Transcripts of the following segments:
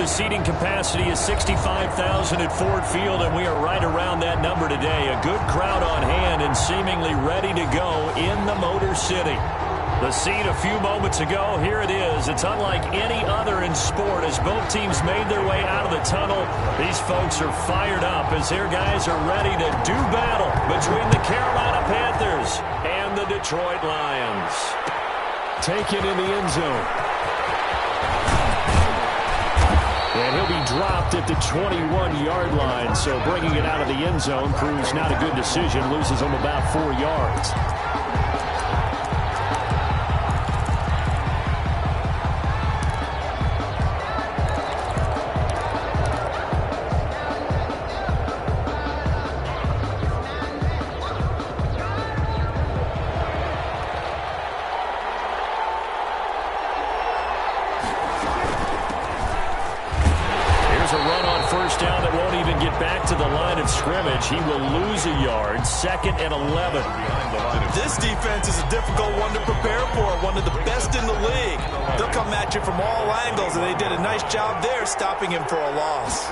The seating capacity is 65,000 at Ford Field, and we are right around that number today. A good crowd on hand and seemingly ready to go in the Motor City. The scene a few moments ago, here it is. It's unlike any other in sport as both teams made their way out of the tunnel. These folks are fired up as their guys are ready to do battle between the Carolina Panthers and the Detroit Lions. Taken in the end zone. And he'll be dropped at the 21-yard line, so bringing it out of the end zone proves not a good decision, loses him about 4 yards. He will lose a yard, 2nd and 11. This defense is a difficult one to prepare for, one of the best in the league. They'll come at you from all angles, and they did a nice job there stopping him for a loss.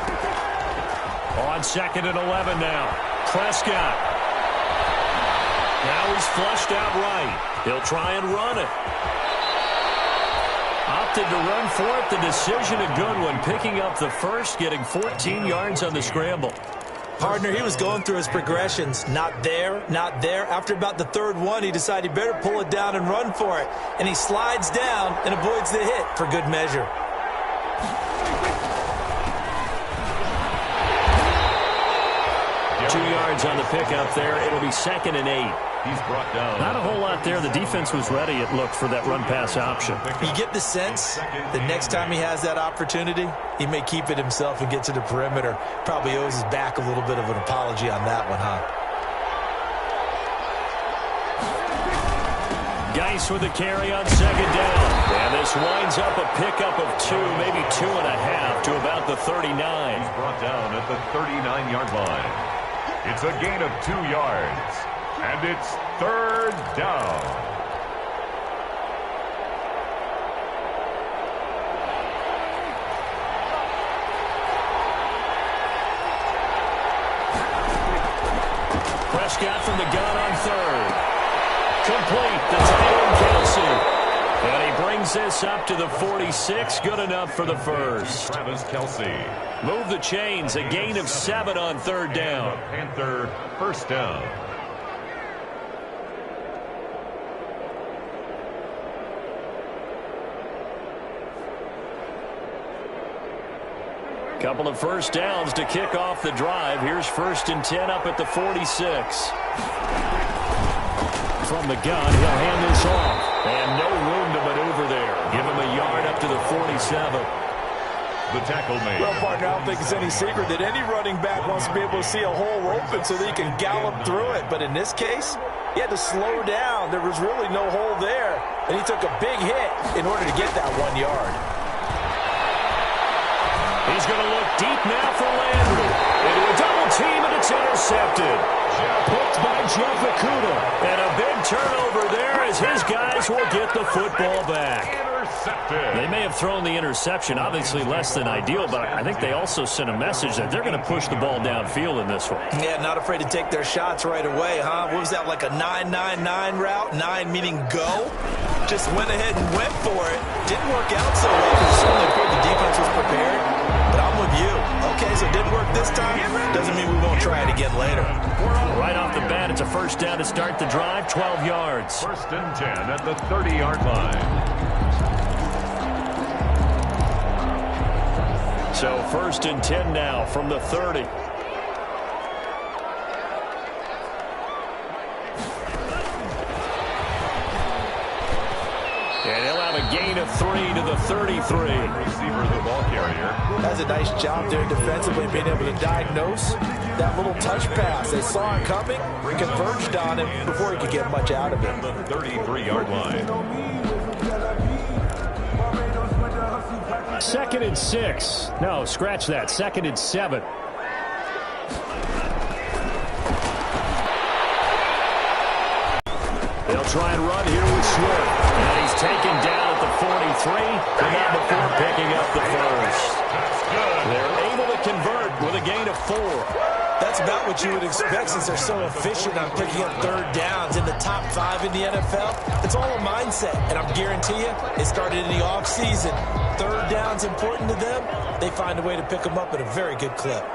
On 2nd and 11 now. Prescott. Now he's flushed out right. He'll try and run it. Opted to run for it. The decision a good one. Picking up the first, getting 14 yards on the scramble. Partner, he was going through his progressions. Not there, not there. After about the 3rd one, he decided he better pull it down and run for it. And he slides down and avoids the hit for good measure. Two yards on the pickup there. It'll be 2nd and 8. He's brought down. Not a whole lot there. The defense was ready, it looked, for that run-pass option. You get the sense that next time he has that opportunity, he may keep it himself and get to the perimeter. Probably owes his back a little bit of an apology on that one, huh? Geis with a carry on 2nd down. And this winds up a pickup of 2, maybe 2.5 to about the 39. He's brought down at the 39-yard line. It's a gain of 2 yards. And it's 3rd down. Prescott from the gun on 3rd. Complete. The tight end Kelsey. And he brings this up to the 46. Good enough for the first. Travis Kelsey. Move the chains. A gain of 7 on 3rd down. Panther 1st down. Couple of first downs to kick off the drive. Here's 1st and 10 up at the 46. From the gun, he'll hand this off. And no room to maneuver there. Give him a yard up to the 47. The tackle made. Well, partner, I don't think it's any secret that any running back wants to be able to see a hole open so that he can gallop through it. But in this case, he had to slow down. There was really no hole there. And he took a big hit in order to get that 1 yard. He's going to look deep now for Landry. Into a double team, and it's intercepted. Picked by Jeff Okudah. And a big turnover there as his guys will get the football back. Intercepted. They may have thrown the interception, obviously less than ideal, but I think they also sent a message that they're going to push the ball downfield in this one. Yeah, not afraid to take their shots right away, huh? What was that, like a 9-9-9 route? 9 meaning go? Just went ahead and went for it. Didn't work out so well because certainly appeared the defense was prepared. But I'm with you. Okay, so it didn't work this time. Doesn't mean we won't try it again later. Right off the bat, it's a 1st down to start the drive, 12 yards. 1st and 10 at the 30-yard line. So 1st and 10 now from the 30. And he'll have a gain of 3 to the 33. Receiver, the ball carrier. Does a nice job there defensively, being able to diagnose that little touch pass. They saw it coming, converged on it before he could get much out of it. The 33-yard line. 2nd and 6. No, scratch that. 2nd and 7. They'll try and run here with Swift. And he's taken down at the 43, but not before picking up the first. 4. That's about what you would expect since they're so efficient on picking up third downs in the top 5 in the NFL. It's all a mindset, and I guarantee you, it started in the offseason. Third down's important to them. They find a way to pick them up at a very good clip.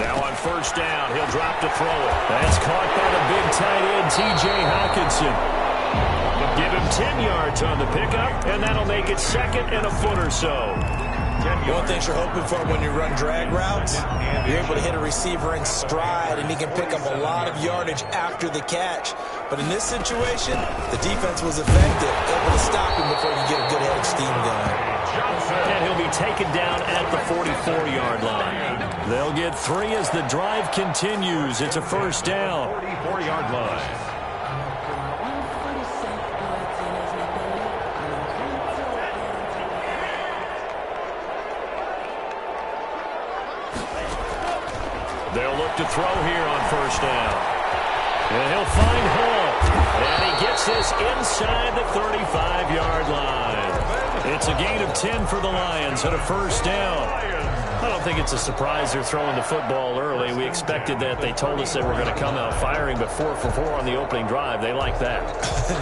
Now on first down, he'll drop to throw it. That's caught by the big tight end, T.J. Hockenson. Give him 10 yards on the pickup, and that'll make it second and a foot or so. One thing you're hoping for when you run drag routes, you're able to hit a receiver in stride, and he can pick up a lot of yardage after the catch. But in this situation, the defense was effective, able to stop him before you get a good head of steam going. And he'll be taken down at the 44-yard line. They'll get 3 as the drive continues. It's a first down. 44-yard line. They'll look to throw here on first down. And he'll find Hall. And he gets this inside the 35-yard line. It's a gain of 10 for the Lions and a first down. I don't think it's a surprise they're throwing the football early. We expected that. They told us they were going to come out firing, but 4 for 4 on the opening drive. They like that.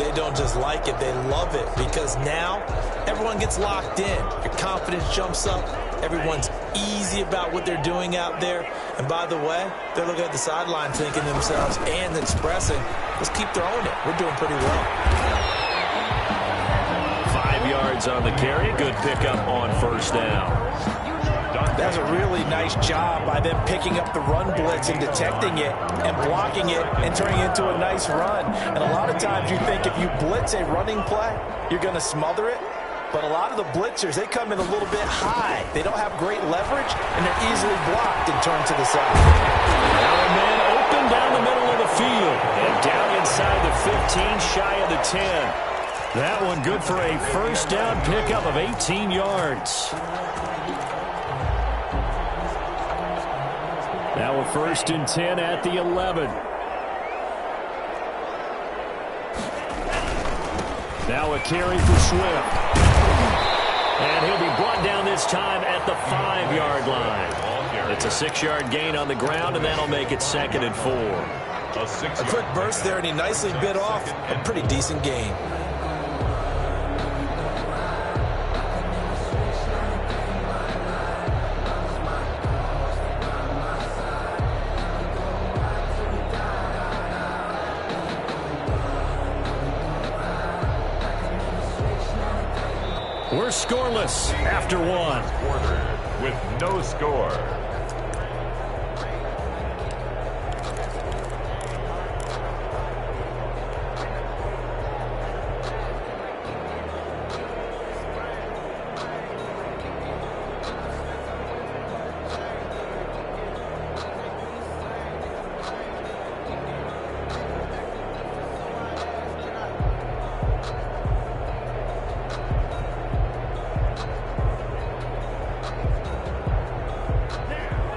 They don't just like it, they love it, because now everyone gets locked in. Your confidence jumps up. Everyone's easy about what they're doing out there. And by the way, they're looking at the sideline thinking to themselves and expressing, let's keep throwing it. We're doing pretty well. 5 yards on the carry. Good pickup on first down. That's a really nice job by them picking up the run blitz and detecting it and blocking it and turning it into a nice run. And a lot of times you think if you blitz a running play, you're going to smother it. But a lot of the blitzers, they come in a little bit high. They don't have great leverage, and they're easily blocked and turned to the side. Now a man open down the middle of the field. And down inside the 15, shy of the 10. That one good for a first down pickup of 18 yards. Now a 1st and 10 at the 11. Now a carry for Swift. And he'll be brought down this time at the 5-yard line. It's a 6-yard gain on the ground, and that'll make it 2nd and 4. A quick burst there, and he nicely bit off a pretty decent gain. We're scoreless after 1. Quarter with no score.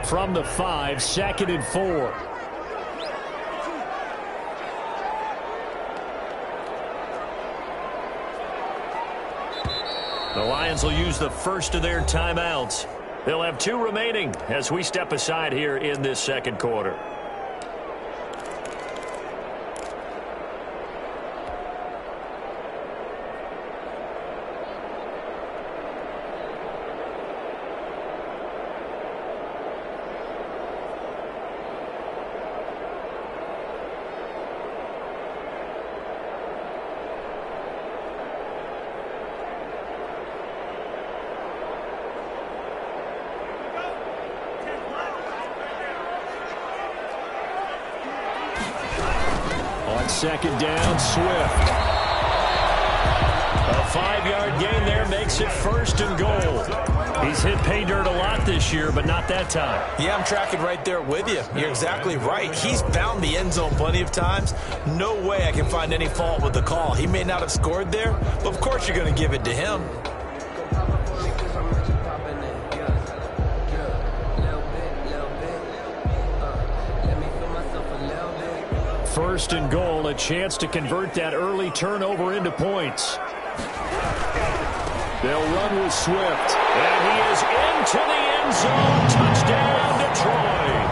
From the 5, 2nd and 4. The Lions will use the first of their timeouts. They'll have 2 remaining as we step aside here in this second quarter. Second down, Swift. A 5-yard gain there makes it 1st and goal. He's hit pay dirt a lot this year, but not that time. Yeah, I'm tracking right there with you. You're exactly right. He's found the end zone plenty of times. No way I can find any fault with the call. He may not have scored there, but of course you're going to give it to him. First and goal, a chance to convert that early turnover into points. They'll run with Swift. And he is into the end zone. Touchdown, Detroit.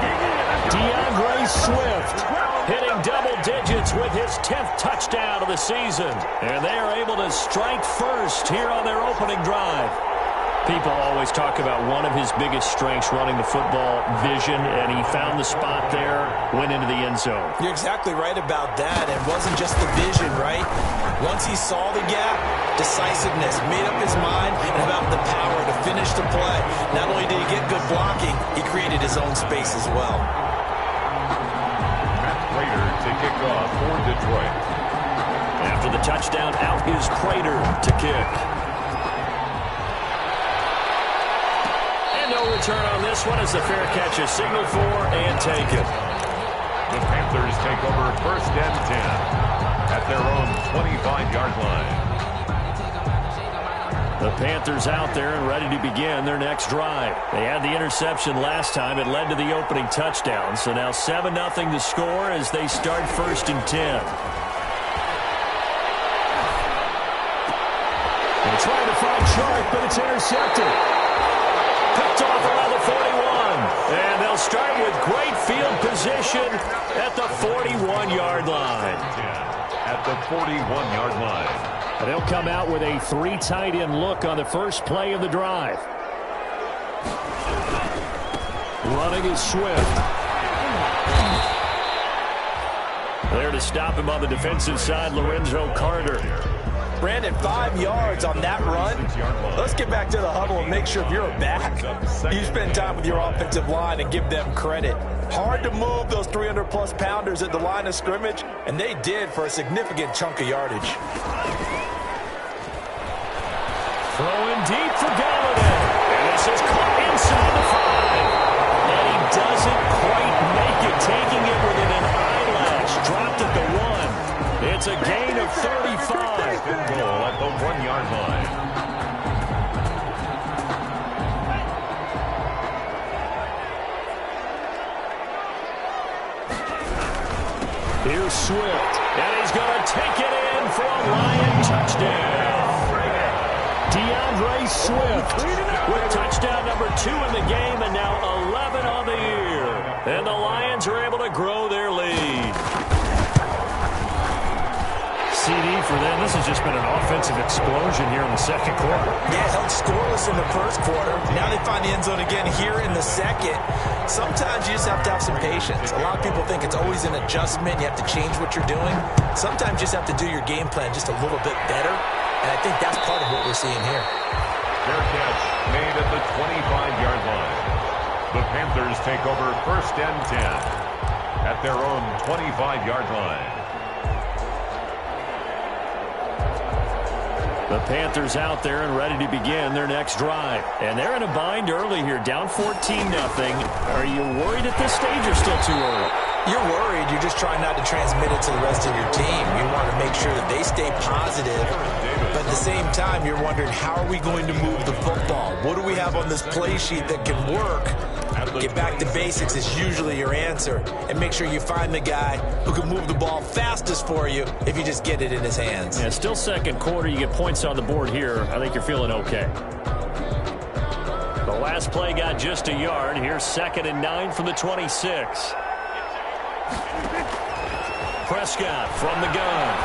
DeAndre Swift hitting double digits with his 10th touchdown of the season. And they are able to strike first here on their opening drive. People always talk about one of his biggest strengths, running the football, vision, and he found the spot there, went into the end zone. You're exactly right about that. It wasn't just the vision, right? Once he saw the gap, decisiveness, made up his mind, and about the power to finish the play. Not only did he get good blocking, he created his own space as well. Prater to kick off for Detroit. After the touchdown, out is Prater to kick. And no return on this one as the fair catch is signaled for and taken. The Panthers take over first and 10 at their own 25-yard line. The Panthers out there and ready to begin their next drive. They had the interception last time. It led to the opening touchdown. So now 7-0 to score as they start first and 10. They're trying to find Chark, but it's intercepted. Picked off around the 41. And they'll start with great field position at the 41-yard line. At the 41-yard line. And they'll come out with a 3 tight end look on the first play of the drive. Running is Swift. There to stop him on the defensive side, Lorenzo Carter. Brandon, 5 yards on that run. Let's get back to the huddle and make sure if you're a back, you spend time with your offensive line and give them credit. Hard to move those 300-plus pounders at the line of scrimmage, and they did for a significant chunk of yardage. Throwing deep for Galladay. And this is caught inside the 5. And he doesn't quite make it, taking it within an eyelash. Dropped at the 1. It's a gain of 35. Goal at the 1-yard line. Here's Swift. And he's going to take it in for a Lion touchdown. DeAndre Swift with touchdown number 2 in the game and now 11 on the year. And the Lions are able to grow their lead. CD for them. This has just been an offensive explosion here in the second quarter. Yeah, held scoreless in the first quarter. Now they find the end zone again here in the second. Sometimes you just have to have some patience. A lot of people think it's always an adjustment. You have to change what you're doing. Sometimes you just have to do your game plan just a little bit better. And I think that's part of what we're seeing here. Fair catch made at the 25-yard line. The Panthers take over first and 10 at their own 25-yard line. The Panthers out there and ready to begin their next drive. And they're in a bind early here, down 14-0. Are you worried at this stage or still too early? You're worried. You're just trying not to transmit it to the rest of your team. You want to make sure that they stay positive. But at the same time, you're wondering, how are we going to move the football? What do we have on this play sheet that can work? Get back to basics is usually your answer. And make sure you find the guy who can move the ball fastest for you if you just get it in his hands. Yeah, still second quarter. You get points on the board here. I think you're feeling okay. The last play got just a yard. Here's 2nd and 9 from the 26. Prescott from the gun.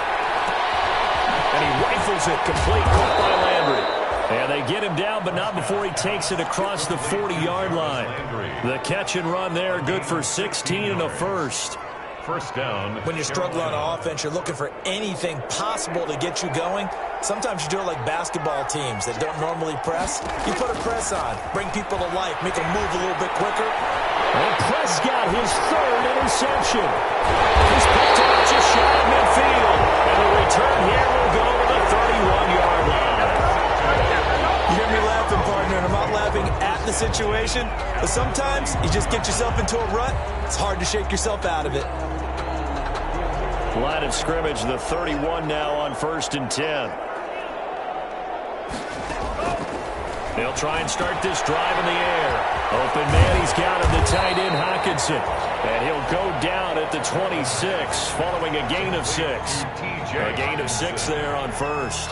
And he rifles it complete, caught by Landry. And they get him down, but not before he takes it across the 40-yard line. The catch and run there, good for 16 and a first. First down. When you're struggling on offense, you're looking for anything possible to get you going. Sometimes you do it like basketball teams that don't normally press. You put a press on, bring people to life, make them move a little bit quicker. And Prescott, his 3rd interception. He's picked up just shy of midfield. And the return here will go to the 31-yard line. You hear me laughing, partner, and I'm not laughing at the situation, but sometimes you just get yourself into a rut. It's hard to shake yourself out of it. Line of scrimmage, the 31 now on 1st and 10. They'll try and start this drive in the air. Open man, he's got him, the tight end, Hockenson. And he'll go down at the 26, following a gain of 6. A gain of 6 there on first.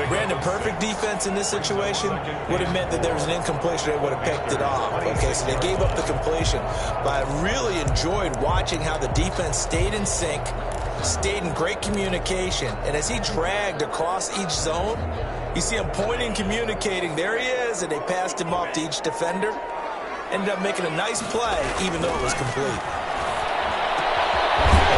Brandon, perfect defense in this situation would have meant that there was an incompletion. They would have picked it off. Okay, so they gave up the completion. But I really enjoyed watching how the defense stayed in sync, stayed in great communication. And as he dragged across each zone, you see him pointing, communicating. There he is, and they passed him off to each defender. Ended up making a nice play, even though it was complete.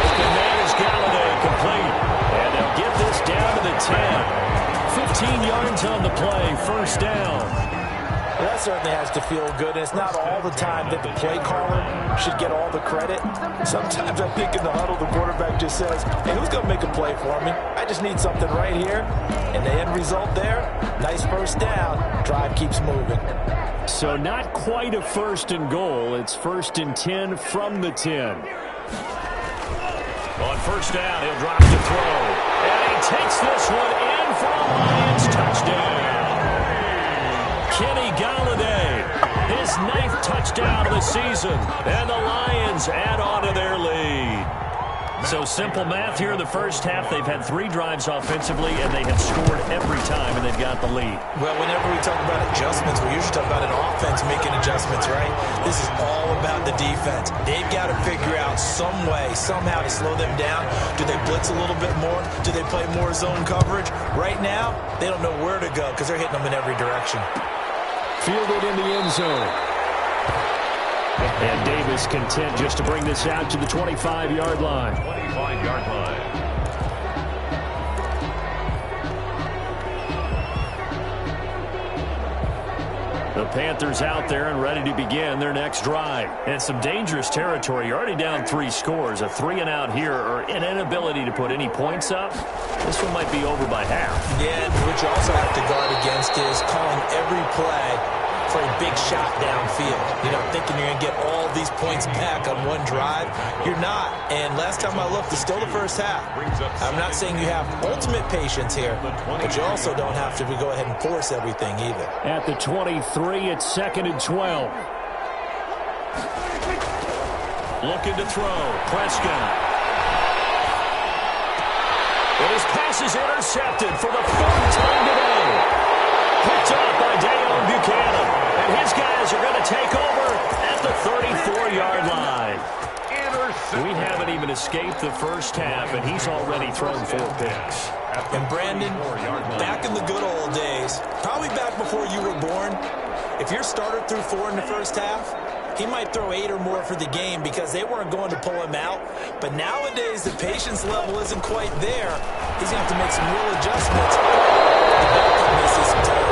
Open man is Galladay, complete. And they'll get this down to the 10. 15 yards on the play, first down. Well, that certainly has to feel good. And it's not all the time that the play caller should get all the credit. Sometimes I think in the huddle, the quarterback just says, hey, who's going to make a play for me? I just need something right here. And the end result there, nice first down. Drive keeps moving. So not quite a first and goal. It's first and 10 from the 10. On first down, he'll drop to throw. And he takes this one in for a Lions touchdown. Kenny Galladay, his 9th touchdown of the season. And the Lions add on to their lead. So simple math here in the first half. They've had 3 drives offensively, and they have scored every time, and they've got the lead. Well, whenever we talk about adjustments, we usually talk about an offense making adjustments, right? This is all about the defense. They've got to figure out some way, somehow to slow them down. Do they blitz a little bit more? Do they play more zone coverage? Right now, they don't know where to go because they're hitting them in every direction. Fielded in the end zone. And Davis content just to bring this out to the 25-yard line. 25-yard line. The Panthers out there and ready to begin their next drive. And some dangerous territory. You're already down 3 scores. A 3-and-out here or an inability to put any points up. This one might be over by half. Yeah, what you also have to guard against is calling every play for a big shot downfield. You know, thinking you're going to get all these points back on one drive. You're not. And last time I looked, it's still the first half. I'm not saying you have ultimate patience here, but you also don't have to go ahead and force everything either. At the 23, it's 2nd and 12. Looking to throw. Prescott. And his pass is intercepted for the 3rd time today. Picked up by Deion Buchanan. And his guys are going to take over at the 34-yard line. We haven't even escaped the first half, and he's already thrown 4 picks. And Brandon, back in the good old days, probably back before you were born, if your starter threw 4 in the first half, he might throw 8 or more for the game because they weren't going to pull him out. But nowadays, the patience level isn't quite there. He's going to have to make some real adjustments. The backup may see some time.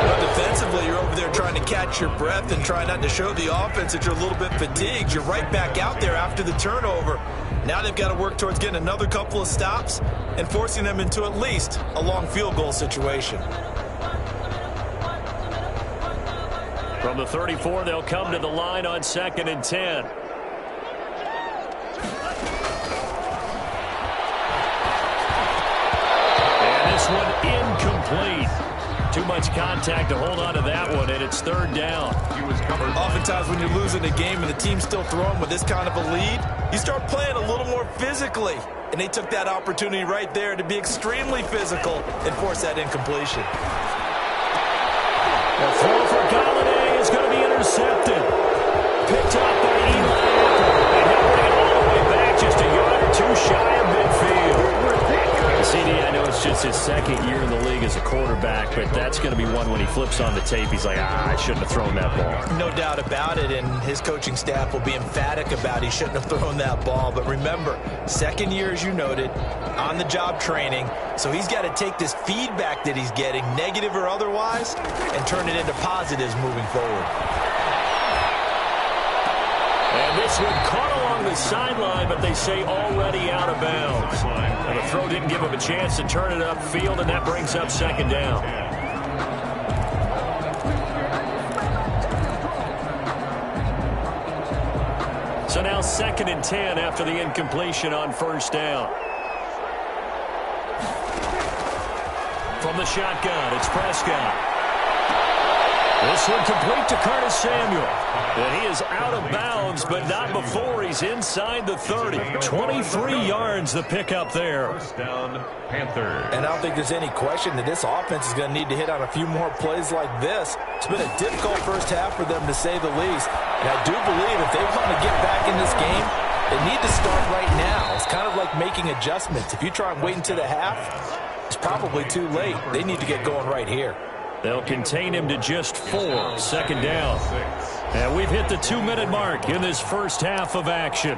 Well, defensively, you're over there trying to catch your breath and try not to show the offense that you're a little bit fatigued. You're right back out there after the turnover. Now they've got to work towards getting another couple of stops and forcing them into at least a long field goal situation. From the 34, they'll come to the line on 2nd and 10. And this one incomplete. Too much contact to hold on to that one, and it's 3rd down. Oftentimes when you're losing a game and the team's still throwing with this kind of a lead, you start playing a little more physically. And they took that opportunity right there to be extremely physical and force that incompletion. The throw for Galladay is going to be intercepted. Picked up by Eli Apple. And he'll bring it all the way back just a yard or 2 shy of midfield. CD, I know it's just his 2nd year in the league as a quarterback, but that's going to be one when he flips on the tape, he's like, I shouldn't have thrown that ball. No doubt about it, and his coaching staff will be emphatic about he shouldn't have thrown that ball. But remember, 2nd year, as you noted, on-the-job training, so he's got to take this feedback that he's getting, negative or otherwise, and turn it into positives moving forward. And this one caught along the sideline, but they say already out of bounds. And the throw didn't give him a chance to turn it upfield, and that brings up 2nd down. So now 2nd and 10 after the incompletion on 1st down. From the shotgun, it's Prescott. This one complete to Curtis Samuel. And he is out of bounds, but not before he's inside the 30. 23 yards the pickup there. First down, Panthers. And I don't think there's any question that this offense is going to need to hit on a few more plays like this. It's been a difficult first half for them, to say the least. And I do believe if they want to get back in this game, they need to start right now. It's kind of like making adjustments. If you try and wait until the half, it's probably too late. They need to get going right here. They'll contain him to just 4. Second down. And we've hit the 2-minute mark in this first half of action.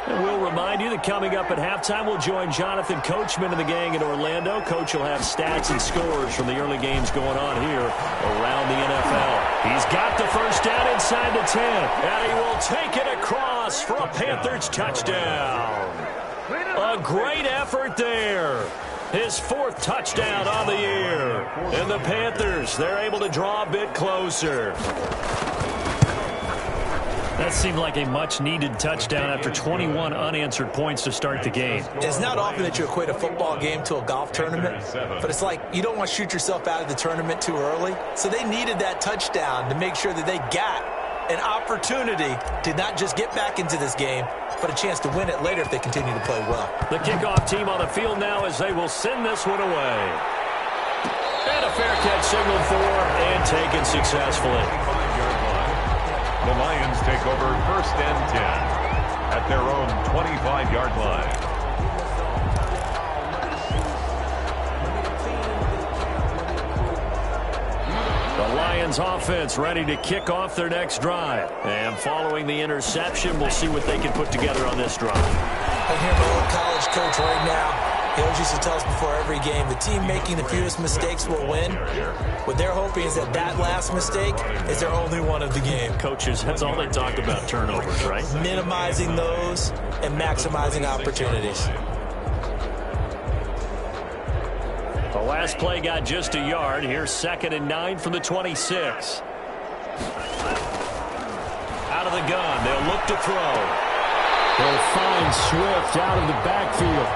And we'll remind you that coming up at halftime, we'll join Jonathan Coachman and the gang in Orlando. Coach will have stats and scores from the early games going on here around the NFL. He's got the first down inside the 10, and he will take it across for a Panthers touchdown. A great effort there. His 4th touchdown on the year. And the Panthers, they're able to draw a bit closer. That seemed like a much-needed touchdown after 21 unanswered points to start the game. It's not often that you equate a football game to a golf tournament, but it's like you don't want to shoot yourself out of the tournament too early. So they needed that touchdown to make sure that they got an opportunity to not just get back into this game, but a chance to win it later if they continue to play well. The kickoff team on the field now as they will send this one away. And a fair catch signaled for and taken successfully. The Lions take over first and 10 at their own 25-yard line. The Lions offense ready to kick off their next drive. And following the interception, we'll see what they can put together on this drive. I hear my old college coach right now. He always used to tell us before every game, the team making the fewest mistakes will win. What they're hoping is that that last mistake is their only one of the game. Coaches, that's all they talk about, turnovers, right? Minimizing those and maximizing opportunities. The last play got just a yard. Here's 2nd and 9 from the 26. Out of the gun, they'll look to throw. They'll find Swift out of the backfield.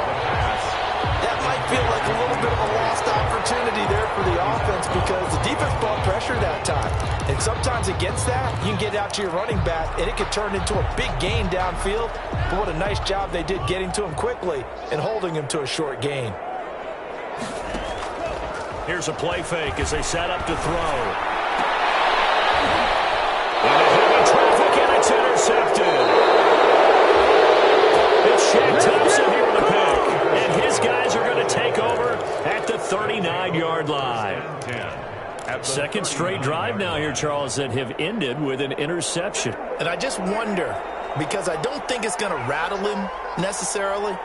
That might feel like a little bit of a lost opportunity there for the offense because the defense brought pressure that time. And sometimes against that, you can get out to your running back, and it could turn into a big gain downfield. But what a nice job they did getting to him quickly and holding him to a short gain. Here's a play fake as they set up to throw. And a hit in traffic, and it's intercepted. It's Shaq Thompson here with the pick. And his guys are going to take over at the 39-yard line. Second straight drive now here, Charles, that have ended with an interception. And I just wonder, because I don't think it's going to rattle him necessarily,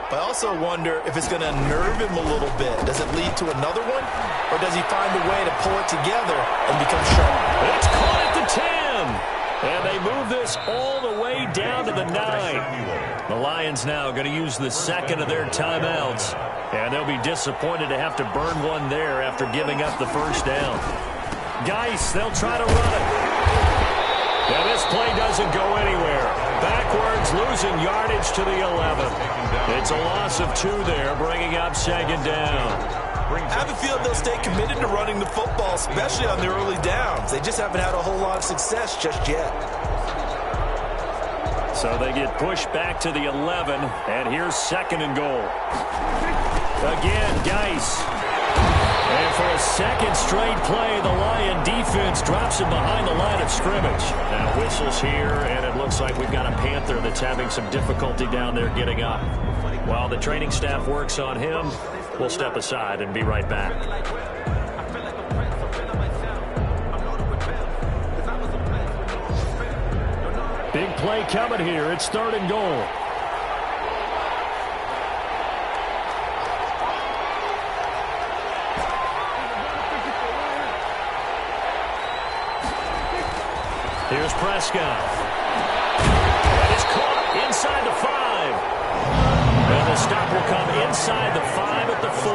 but I also wonder if it's going to unnerve him a little bit. Does it lead to another one? Or does he find a way to pull it together and become sharp? It's caught at the 10. And they move this all the way down to the 9. The Lions now going to use the second of their timeouts. And they'll be disappointed to have to burn one there after giving up the first down. Geis, they'll try to run it. And this play doesn't go anywhere. Backwards, losing yardage to the 11. It's a loss of 2 there, bringing up 2nd down. I have a feeling they'll stay committed to running the football, especially on the early downs. They just haven't had a whole lot of success just yet. So they get pushed back to the 11, and here's 2nd and goal. Again, Geis. And for a second straight play, the Lion defense drops him behind the line of scrimmage. Now whistles here, and it looks like we've got a Panther that's having some difficulty down there getting up. While the training staff works on him, we'll step aside and be right back. Big play coming here. It's 3rd and goal. Here's Prescott. And it's caught inside the 5. And the stop will come inside the 5 at the 4.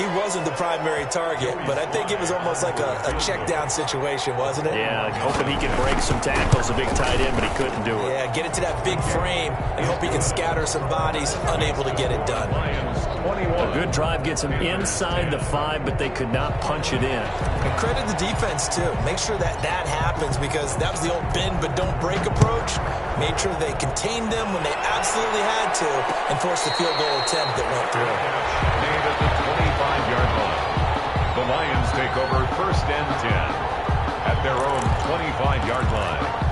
he wasn't the primary target, but I think it was almost like a check down situation, wasn't it? Yeah, hoping he could break some tackles, a big tight end, but he couldn't do it. Yeah, get it to that big frame and hope he can scatter some bodies, unable to get it done. A good drive gets him inside the 5, but they could not punch it in. And credit the defense, too. Make sure that happens, because that was the old bend but don't break approach. Made sure they contained them when they absolutely had to and forced the field goal attempt that went through. Made at the 25-yard line. The Lions take over 1st and 10 at their own 25-yard line.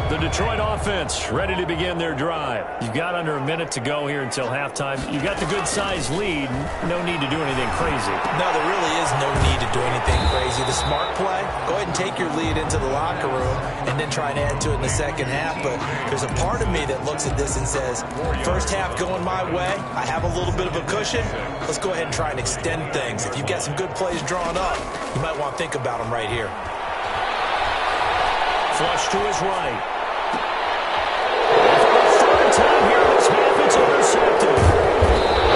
The Detroit offense ready to begin their drive. You've got under a minute to go here until halftime. You've got the good-sized lead. No need to do anything crazy. No, there really is no need to do anything crazy. The smart play, go ahead and take your lead into the locker room and then try and add to it in the second half. But there's a part of me that looks at this and says, first half going my way, I have a little bit of a cushion. Let's go ahead and try and extend things. If you've got some good plays drawn up, you might want to think about them right here. Flush to his right. Time here in this half, it's intercepted.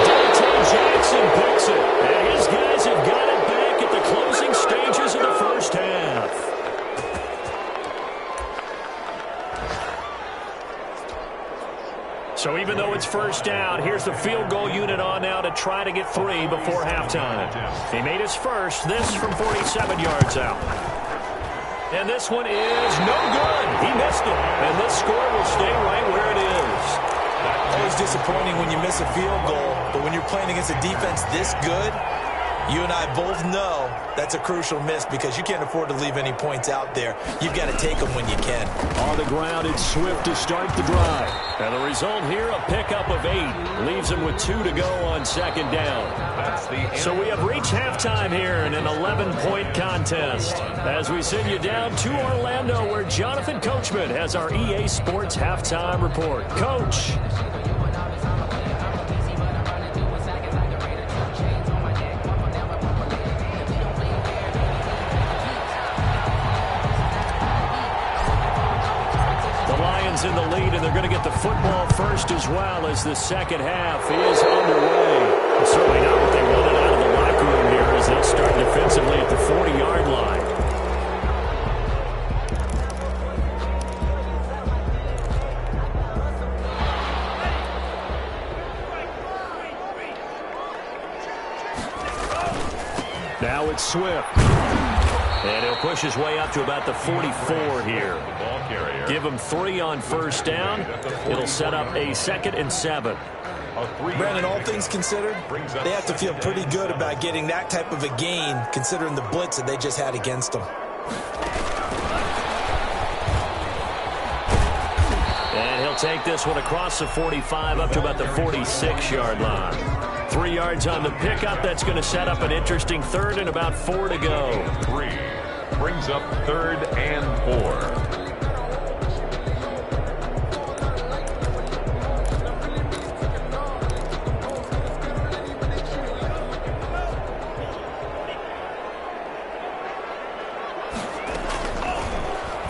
Dante Jackson picks it. And his guys have got it back at the closing stages of the first half. So even though it's first down, here's the field goal unit on now to try to get 3 before halftime. He made his first, this from 47 yards out. And this one is no good. He missed it. And this score will stay right where it is. Always disappointing when you miss a field goal, but when you're playing against a defense this good, you and I both know that's a crucial miss, because you can't afford to leave any points out there. You've got to take them when you can. On the ground, it's Swift to start the drive. And the result here, a pickup of 8. Leaves him with 2 to go on second down. So we have reached halftime here in an 11-point contest, as we send you down to Orlando, where Jonathan Coachman has our EA Sports halftime report. Coach. In the lead, and they're going to get the football first as well, as the second half is underway. It's certainly not what they wanted out of the locker room here, as they'll start defensively at the 40-yard line. Now it's Swift. And he'll push his way up to about the 44 here. Give him 3 on first down. It'll set up a 2nd and 7. Brandon, all things considered, they have to feel pretty good about getting that type of a gain, considering the blitz that they just had against them. And he'll take this one across the 45 up to about the 46-yard line. 3 yards on the pickup. That's going to set up an interesting 3rd and about 4 to go. 3 brings up 3rd and 4.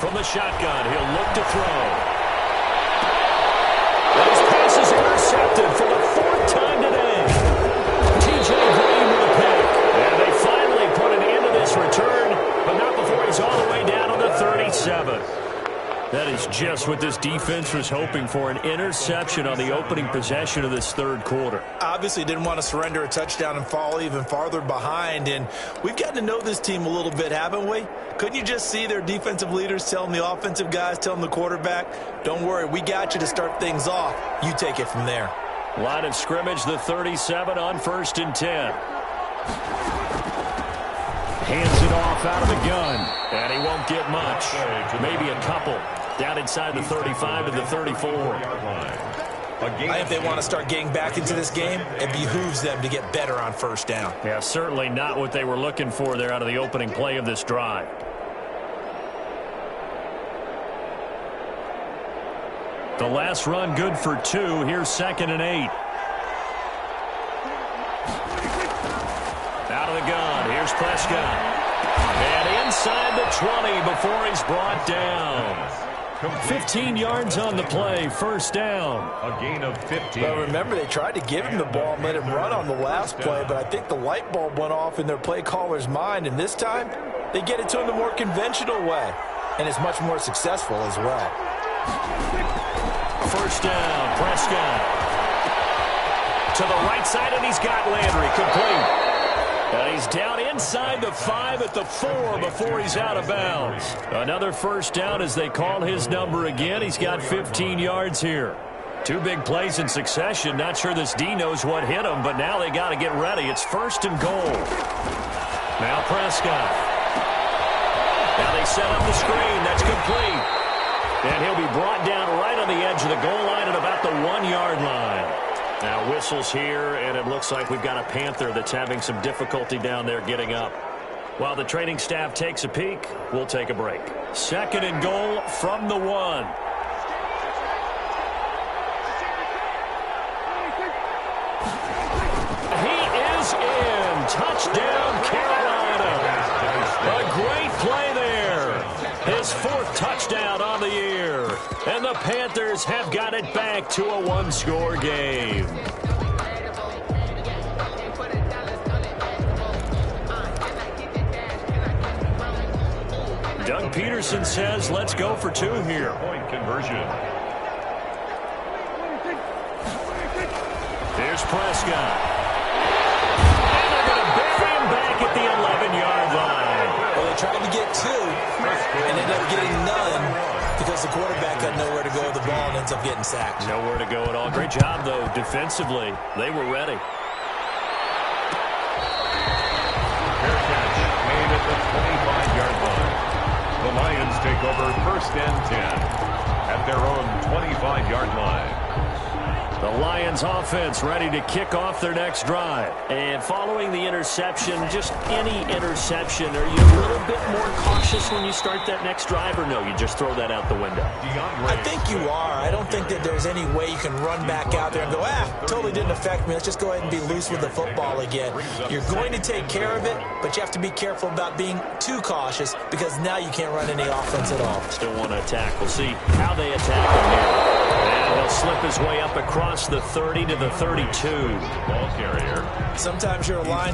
From the shotgun, he'll look to throw. His pass is intercepted for the 4th time today. TJ Green with a pick. And they finally put an end to this return, but not before he's all the way down on the 37. That is just what this defense was hoping for, an interception on the opening possession of this 3rd quarter. Obviously didn't want to surrender a touchdown and fall even farther behind, and we've gotten to know this team a little bit, haven't we? Couldn't you just see their defensive leaders telling the offensive guys, telling the quarterback, don't worry, we got you to start things off. You take it from there. Line of scrimmage, the 37 on 1st and 10. Hands it off out of the gun, and he won't get much. Maybe a couple. Down inside the 35 to the 34. If they want to start getting back into this game, it behooves them to get better on first down. Yeah, certainly not what they were looking for there out of the opening play of this drive. The last run good for 2. Here's 2nd and 8. Out of the gun. Here's Prescott. And inside the 20 before he's brought down. Complete. 15 yards on the play, first down. A gain of 15. Well, remember, they tried to give him the ball and let him run on the last play, but I think the light bulb went off in their play caller's mind, and this time they get it to him the more conventional way, and it's much more successful as well. First down, Prescott. To the right side, and he's got Landry, complete. And he's down inside the 5 at the 4 before he's out of bounds. Another first down as they call his number again. He's got 15 yards here. Two big plays in succession. Not sure this D knows what hit him, but now they got to get ready. It's first and goal. Now Prescott. Now they set up the screen. That's complete. And he'll be brought down right on the edge of the goal line at about the 1-yard line. Now whistles here, and it looks like we've got a Panther that's having some difficulty down there getting up. While the training staff takes a peek, we'll take a break. Second and goal from the 1. He is in. Touchdown, Carolina. A great play there. His 4th touchdown on the year. And the Panthers have got it back to a 1-score game. Doug Peterson says, let's go for 2 here. Point conversion. Here's Prescott. And they're going to bury him back at the 11-yard line. Well, they tried to get 2 and ended up getting none because the quarterback had nowhere to go with the ball and ends up getting sacked. Nowhere to go at all. Great job, though, defensively. They were ready. Fair catch made at the 25-yard line. The Lions take over first and 10 at their own 25-yard line. The Lions offense ready to kick off their next drive. And following the interception, just any interception, are you a little bit more cautious when you start that next drive, or no, you just throw that out the window? I think you are. I don't think that there's any way you can run back out there and go, totally didn't affect me. Let's just go ahead and be loose with the football again. You're going to take care of it, but you have to be careful about being too cautious because now you can't run any offense at all. Still want to attack. We'll see how they attack him here. And he'll slip his way up across the 30 to the 32. Ball carrier. Sometimes you're a line